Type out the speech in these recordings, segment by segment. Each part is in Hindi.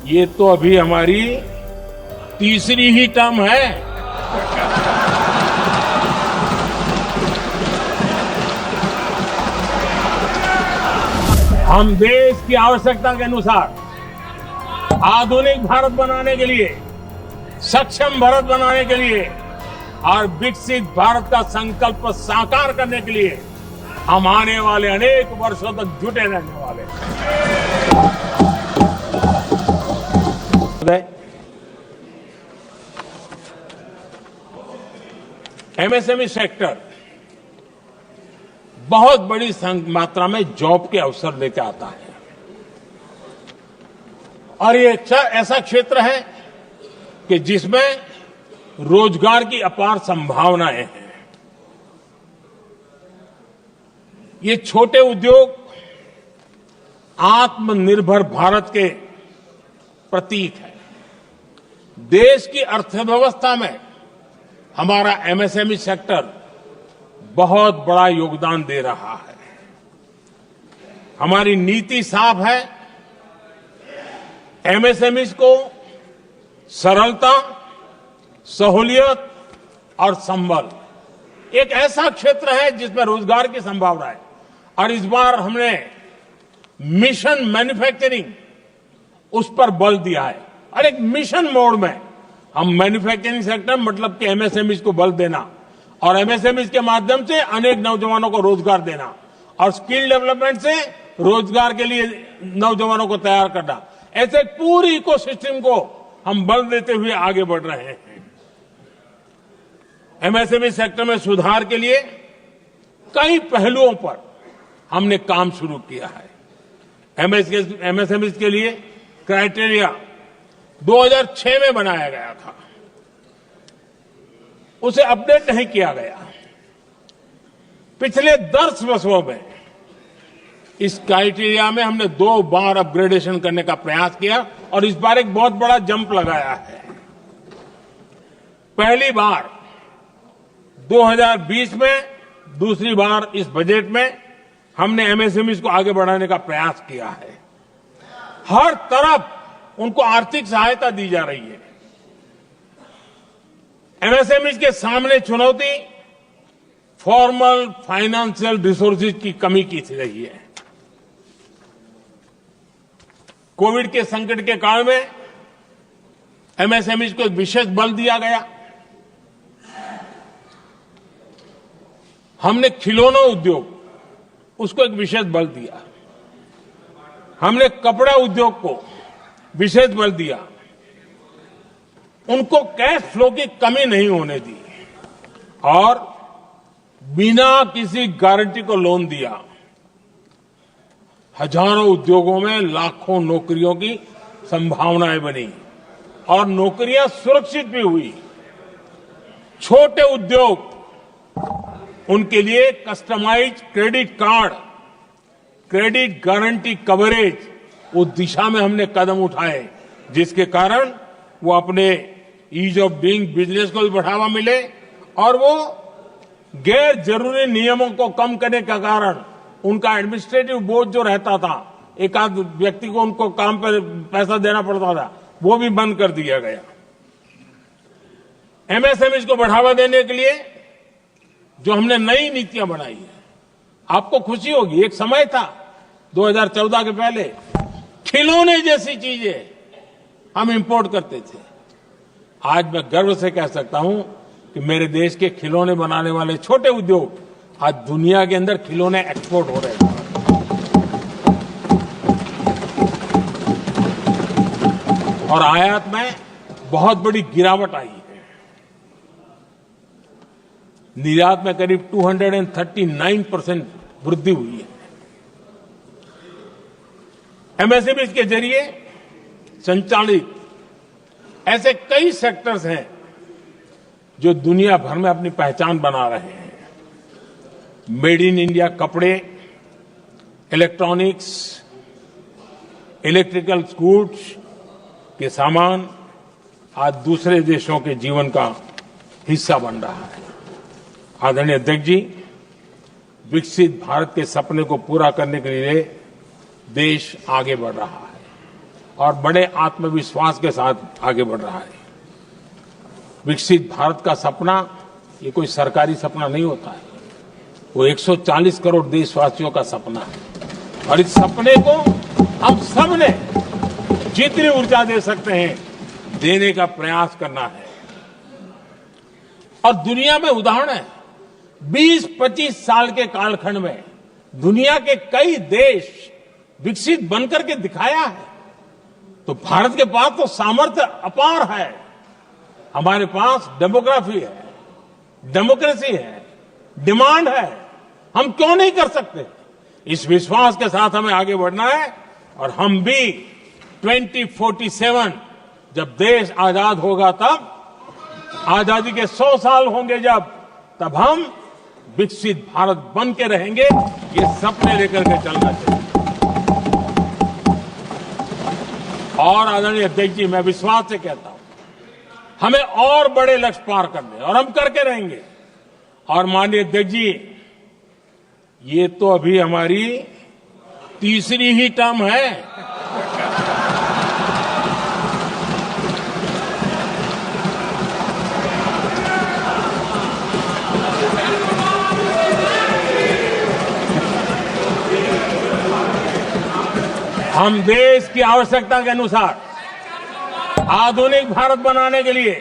ये तो अभी हमारी तीसरी ही टर्म है। हम देश की आवश्यकता के अनुसार आधुनिक भारत बनाने के लिए, सक्षम भारत बनाने के लिए और विकसित भारत का संकल्प साकार करने के लिए हम आने वाले अनेक वर्षों तक जुटे रहने वाले हैं। एमएसएमई सेक्टर बहुत बड़ी मात्रा में जॉब के अवसर लेकर आता है और ये ऐसा क्षेत्र है कि जिसमें रोजगार की अपार संभावनाएं हैं। ये छोटे उद्योग आत्मनिर्भर भारत के प्रतीक है। देश की अर्थव्यवस्था में हमारा एमएसएमई सेक्टर बहुत बड़ा योगदान दे रहा है। हमारी नीति साफ है, एमएसएमई को सरलता, सहूलियत और संबल, एक ऐसा क्षेत्र है जिसमें रोजगार की संभावना है। और इस बार हमने मिशन मैन्युफैक्चरिंग उस पर बल दिया है और एक मिशन मोड में हम मैन्युफैक्चरिंग सेक्टर मतलब कि एमएसएमई को बल देना और एमएसएमई के माध्यम से अनेक नौजवानों को रोजगार देना और स्किल डेवलपमेंट से रोजगार के लिए नौजवानों को तैयार करना, ऐसे पूरी इकोसिस्टम को हम बल देते हुए आगे बढ़ रहे हैं। एमएसएमई सेक्टर में सुधार के लिए कई पहलुओं पर हमने काम शुरू किया है। एमएसएमई के लिए क्राइटेरिया 2006 में बनाया गया था, उसे अपडेट नहीं किया गया। पिछले 10 वर्षों में इस क्राइटेरिया में हमने 2 बार अपग्रेडेशन करने का प्रयास किया और इस बार एक बहुत बड़ा जंप लगाया है। पहली बार 2020 में, दूसरी बार इस बजट में हमने एमएसएमई को आगे बढ़ाने का प्रयास किया है। हर तरफ उनको आर्थिक सहायता दी जा रही है। एमएसएमई के सामने चुनौती फॉर्मल फाइनेंशियल रिसोर्सेज की कमी की रही है। कोविड के संकट के काल में एमएसएमई को एक विशेष बल दिया गया। हमने खिलौना उद्योग उसको एक विशेष बल दिया। हमने कपड़ा उद्योग को विशेष बल दिया। उनको कैश फ्लो की कमी नहीं होने दी और बिना किसी गारंटी को लोन दिया। हजारों उद्योगों में लाखों नौकरियों की संभावनाएं बनी और नौकरियां सुरक्षित भी हुई। छोटे उद्योग, उनके लिए customise credit card, credit guarantee coverage, उस दिशा में हमने कदम उठाए जिसके कारण वो अपने ईज ऑफ डूइंग बिजनेस को भी बढ़ावा मिले और वो गैर जरूरी नियमों को कम करने के कारण उनका एडमिनिस्ट्रेटिव बोझ जो रहता था, एक आध व्यक्ति को उनको काम पर पैसा देना पड़ता था, वो भी बंद कर दिया गया। एमएसएमई को बढ़ावा देने के लिए जो हमने नई नीतियां बनाई है, आपको खुशी होगी, एक समय था 2014 के पहले खिलौने जैसी चीजें हम इंपोर्ट करते थे। आज मैं गर्व से कह सकता हूं कि मेरे देश के खिलौने बनाने वाले छोटे उद्योग आज दुनिया के अंदर खिलौने एक्सपोर्ट हो रहे हैं। और आयात में बहुत बड़ी गिरावट आई है। निर्यात में करीब 239% वृद्धि हुई है। एमएसएमई के जरिए संचालित ऐसे कई सेक्टर्स हैं जो दुनिया भर में अपनी पहचान बना रहे हैं। मेड इन इंडिया कपड़े, इलेक्ट्रॉनिक्स, इलेक्ट्रिकल गुड्स के सामान आज दूसरे देशों के जीवन का हिस्सा बन रहा है। आदरणीय अध्यक्ष जी, विकसित भारत के सपने को पूरा करने के लिए देश आगे बढ़ रहा है। और बड़े आत्मविश्वास के साथ आगे बढ़ रहा है। विकसित भारत का सपना ये कोई सरकारी सपना नहीं होता है, वो 140 करोड़ देशवासियों का सपना है। और इस सपने को हम सब ने जितनी ऊर्जा दे सकते हैं देने का प्रयास करना है। और दुनिया में उदाहरण है, 20-25 साल के कालखंड में दुनिया के कई देश विकसित बनकर के दिखाया है। तो भारत के पास तो सामर्थ्य अपार है। हमारे पास डेमोग्राफी है, डेमोक्रेसी है, डिमांड है। हम क्यों नहीं कर सकते? इस विश्वास के साथ हमें आगे बढ़ना है। और हम भी 2047 जब देश आजाद होगा, तब आजादी के 100 साल होंगे तब हम विकसित भारत बन के रहेंगे। ये सपने लेकर के चलना चाहिए। और आदरणीय अध्यक्ष जी, मैं विश्वास से कहता हूं, हमें और बड़े लक्ष्य पार करने, और हम करके रहेंगे। और माननीय अध्यक्ष जी, ये तो अभी हमारी तीसरी ही टर्म है। हम देश की आवश्यकता के अनुसार आधुनिक भारत बनाने के लिए,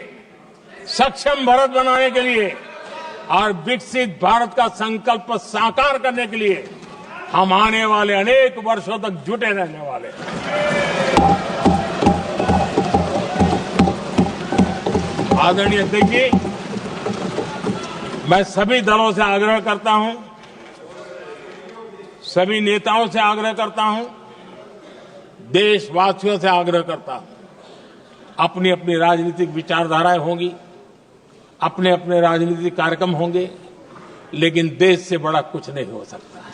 सक्षम भारत बनाने के लिए और विकसित भारत का संकल्प साकार करने के लिए हम आने वाले अनेक वर्षों तक जुटे रहने वाले हैं। आदरणीय अध्यक्ष जी, मैं सभी दलों से आग्रह करता हूं, सभी नेताओं से आग्रह करता हूं, देशवासियों से आग्रह करता हूं, अपनी अपनी राजनीतिक विचारधाराएं होंगी, अपने अपने राजनीतिक कार्यक्रम होंगे, लेकिन देश से बड़ा कुछ नहीं हो सकता है।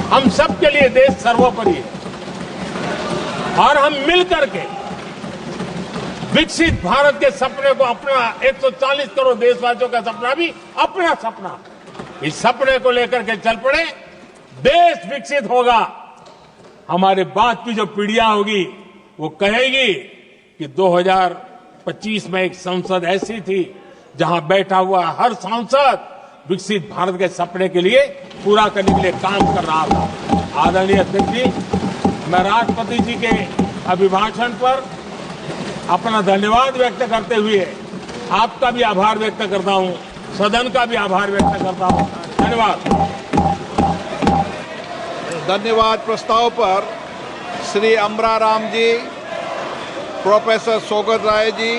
हम सबके लिए देश सर्वोपरि है। और हम मिलकर के विकसित भारत के सपने को, अपना 140 करोड़ देशवासियों का सपना भी अपना सपना, इस सपने को लेकर के चल पड़े। देश विकसित होगा। हमारे बाद की जो पीढ़ियां होगी वो कहेगी कि 2025 में एक संसद ऐसी थी जहां बैठा हुआ हर सांसद विकसित भारत के सपने के लिए पूरा करने के लिए काम कर रहा था। आदरणीय अध्यक्ष जी, मैं राष्ट्रपति जी के अभिभाषण पर अपना धन्यवाद व्यक्त करते हुए आपका भी आभार व्यक्त करता हूं, सदन का भी आभार व्यक्त करता हूं। धन्यवाद। धन्यवाद। प्रस्ताव पर श्री अमरा राम जी, प्रोफेसर सोगत राय जी,